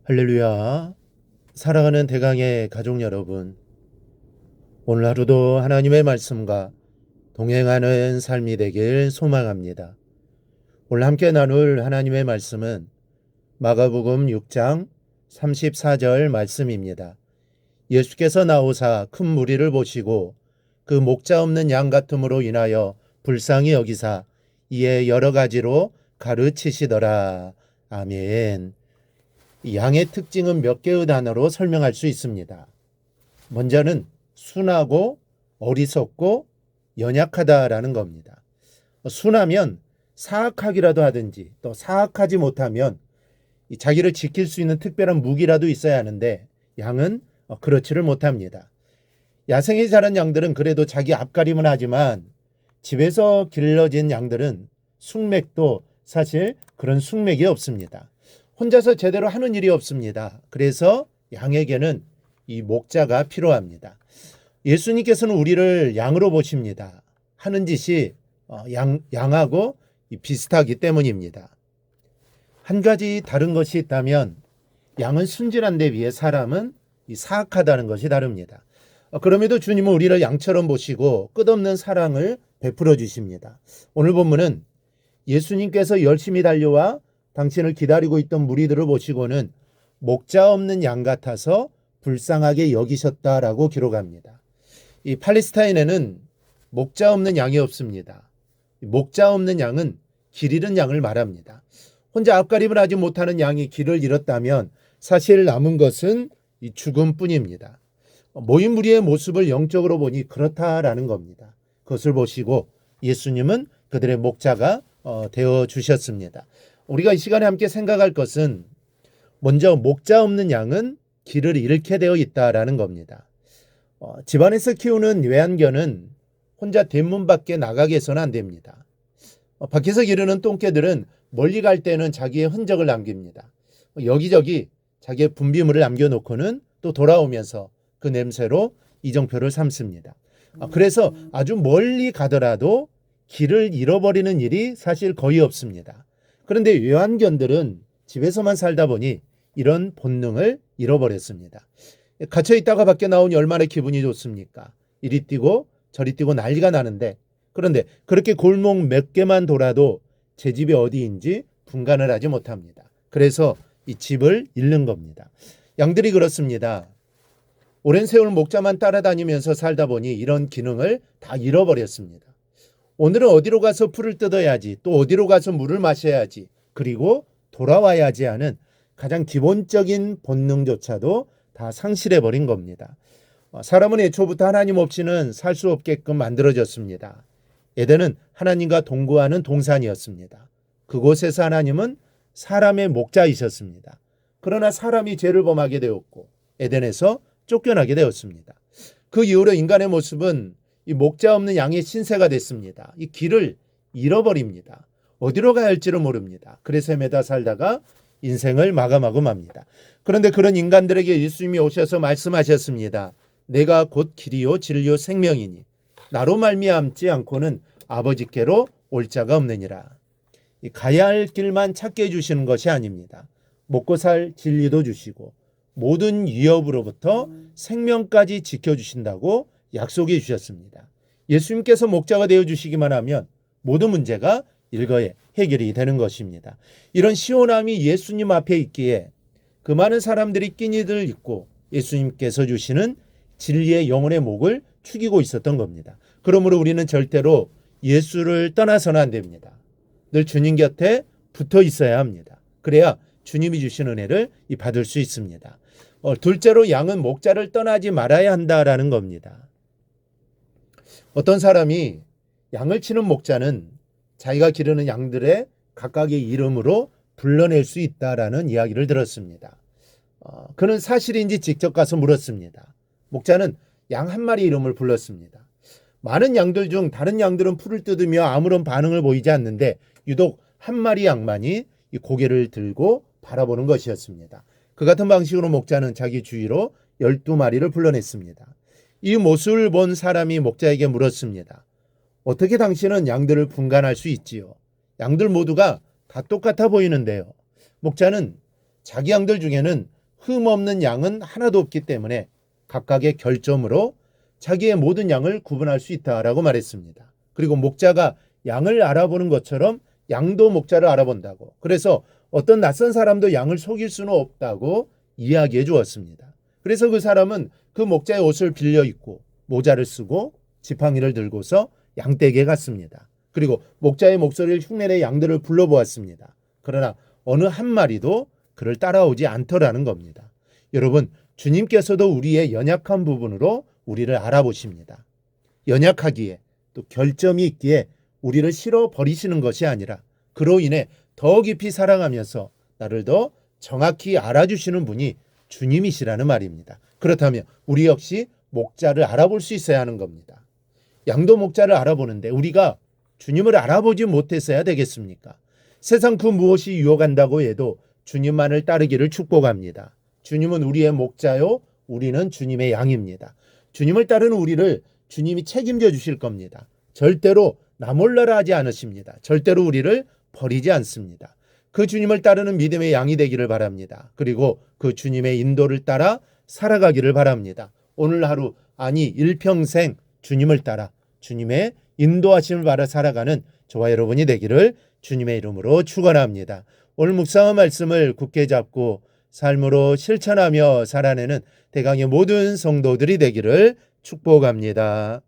할렐루야. 사랑하는 대강의 가족 여러분, 오늘 하루도 하나님의 말씀과 동행하는 삶이 되길 소망합니다. 오늘 함께 나눌 하나님의 말씀은 마가복음 6장 34절 말씀입니다. 예수께서 나오사 큰 무리를 보시고 그 목자 없는 양 같음으로 인하여 불쌍히 여기사 이에 여러 가지로 가르치시더라. 아멘. 양의 특징은 몇 개의 단어로 설명할 수 있습니다. 먼저는 순하고 어리석고 연약하다라는 겁니다. 순하면 사악하기라도 하든지 또 사악하지 못하면 자기를 지킬 수 있는 특별한 무기라도 있어야 하는데 양은 그렇지를 못합니다. 야생에 자란 양들은 그래도 자기 앞가림은 하지만 집에서 길러진 양들은 숙맥도 사실 그런 숙맥이 없습니다. 혼자서 제대로 하는 일이 없습니다. 그래서 양에게는 이 목자가 필요합니다. 예수님께서는 우리를 양으로 보십니다. 하는 짓이 양하고 비슷하기 때문입니다. 한 가지 다른 것이 있다면 양은 순진한 데 비해 사람은 사악하다는 것이 다릅니다. 그럼에도 주님은 우리를 양처럼 보시고 끝없는 사랑을 베풀어 주십니다. 오늘 본문은 예수님께서 열심히 달려와 당신을 기다리고 있던 무리들을 보시고는 목자 없는 양 같아서 불쌍하게 여기셨다라고 기록합니다. 이 팔레스타인에는 목자 없는 양이 없습니다. 목자 없는 양은 길 잃은 양을 말합니다. 혼자 앞가림을 하지 못하는 양이 길을 잃었다면 사실 남은 것은 이 죽음뿐입니다. 모인 무리의 모습을 영적으로 보니 그렇다라는 겁니다. 그것을 보시고 예수님은 그들의 목자가 되어 주셨습니다. 우리가 이 시간에 함께 생각할 것은 먼저 목자 없는 양은 길을 잃게 되어 있다라는 겁니다. 집안에서 키우는 외환견은 혼자 대문 밖에 나가게 해서는 안 됩니다. 밖에서 기르는 똥개들은 멀리 갈 때는 자기의 흔적을 남깁니다. 여기저기 자기의 분비물을 남겨놓고는 또 돌아오면서 그 냄새로 이정표를 삼습니다. 그래서 아주 멀리 가더라도 길을 잃어버리는 일이 사실 거의 없습니다. 그런데 외환견들은 집에서만 살다 보니 이런 본능을 잃어버렸습니다. 갇혀 있다가 밖에 나오니 얼마나 기분이 좋습니까? 이리 뛰고 저리 뛰고 난리가 나는데, 그런데 그렇게 골목 몇 개만 돌아도 제 집이 어디인지 분간을 하지 못합니다. 그래서 이 집을 잃는 겁니다. 양들이 그렇습니다. 오랜 세월 목자만 따라다니면서 살다 보니 이런 기능을 다 잃어버렸습니다. 오늘은 어디로 가서 풀을 뜯어야지, 또 어디로 가서 물을 마셔야지, 그리고 돌아와야지 하는 가장 기본적인 본능조차도 다 상실해버린 겁니다. 사람은 애초부터 하나님 없이는 살 수 없게끔 만들어졌습니다. 에덴은 하나님과 동거하는 동산이었습니다. 그곳에서 하나님은 사람의 목자이셨습니다. 그러나 사람이 죄를 범하게 되었고 에덴에서 쫓겨나게 되었습니다. 그 이후로 인간의 모습은 이 목자 없는 양의 신세가 됐습니다. 이 길을 잃어버립니다. 어디로 가야 할지를 모릅니다. 그래서 헤매다 살다가 인생을 마감하고 맙니다. 그런데 그런 인간들에게 예수님이 오셔서 말씀하셨습니다. 내가 곧 길이요 진리요 생명이니 나로 말미암지 않고는 아버지께로 올 자가 없느니라. 가야 할 길만 찾게 해주시는 것이 아닙니다. 먹고 살 진리도 주시고 모든 위협으로부터 생명까지 지켜주신다고 약속해 주셨습니다. 예수님께서 목자가 되어주시기만 하면 모든 문제가 일거에 해결이 되는 것입니다. 이런 시원함이 예수님 앞에 있기에 그 많은 사람들이 끼니들 잊고 예수님께서 주시는 진리의 영혼의 목을 축이고 있었던 겁니다. 그러므로 우리는 절대로 예수를 떠나서는 안 됩니다. 늘 주님 곁에 붙어 있어야 합니다. 그래야 주님이 주신 은혜를 받을 수 있습니다. 둘째로 양은 목자를 떠나지 말아야 한다라는 겁니다. 어떤 사람이 양을 치는 목자는 자기가 기르는 양들의 각각의 이름으로 불러낼 수 있다라는 이야기를 들었습니다. 그는 사실인지 직접 가서 물었습니다. 목자는 양 한 마리 이름을 불렀습니다. 많은 양들 중 다른 양들은 풀을 뜯으며 아무런 반응을 보이지 않는데 유독 한 마리 양만이 이 고개를 들고 바라보는 것이었습니다. 그 같은 방식으로 목자는 자기 주위로 12마리를 불러냈습니다. 이 모습을 본 사람이 목자에게 물었습니다. 어떻게 당신은 양들을 분간할 수 있지요? 양들 모두가 다 똑같아 보이는데요. 목자는 자기 양들 중에는 흠 없는 양은 하나도 없기 때문에 각각의 결점으로 자기의 모든 양을 구분할 수 있다라고 말했습니다. 그리고 목자가 양을 알아보는 것처럼 양도 목자를 알아본다고. 그래서 어떤 낯선 사람도 양을 속일 수는 없다고 이야기해 주었습니다. 그래서 그 사람은 그 목자의 옷을 빌려 입고 모자를 쓰고 지팡이를 들고서 양떼기에 갔습니다. 그리고 목자의 목소리를 흉내내 양들을 불러보았습니다. 그러나 어느 한 마리도 그를 따라오지 않더라는 겁니다. 여러분, 주님께서도 우리의 연약한 부분으로 우리를 알아보십니다. 연약하기에 또 결점이 있기에 우리를 싫어 버리시는 것이 아니라 그로 인해 더 깊이 사랑하면서 나를 더 정확히 알아주시는 분이 주님이시라는 말입니다. 그렇다면 우리 역시 목자를 알아볼 수 있어야 하는 겁니다. 양도 목자를 알아보는데 우리가 주님을 알아보지 못했어야 되겠습니까? 세상 그 무엇이 유혹한다고 해도 주님만을 따르기를 축복합니다. 주님은 우리의 목자요, 우리는 주님의 양입니다. 주님을 따르는 우리를 주님이 책임져 주실 겁니다. 절대로 나 몰라라 하지 않으십니다. 절대로 우리를 버리지 않습니다. 그 주님을 따르는 믿음의 양이 되기를 바랍니다. 그리고 그 주님의 인도를 따라 살아가기를 바랍니다. 오늘 하루, 아니 일평생 주님을 따라 주님의 인도하심을 받아 살아가는 저와 여러분이 되기를 주님의 이름으로 축원합니다. 오늘 묵상한 말씀을 굳게 잡고 삶으로 실천하며 살아내는 대강의 모든 성도들이 되기를 축복합니다.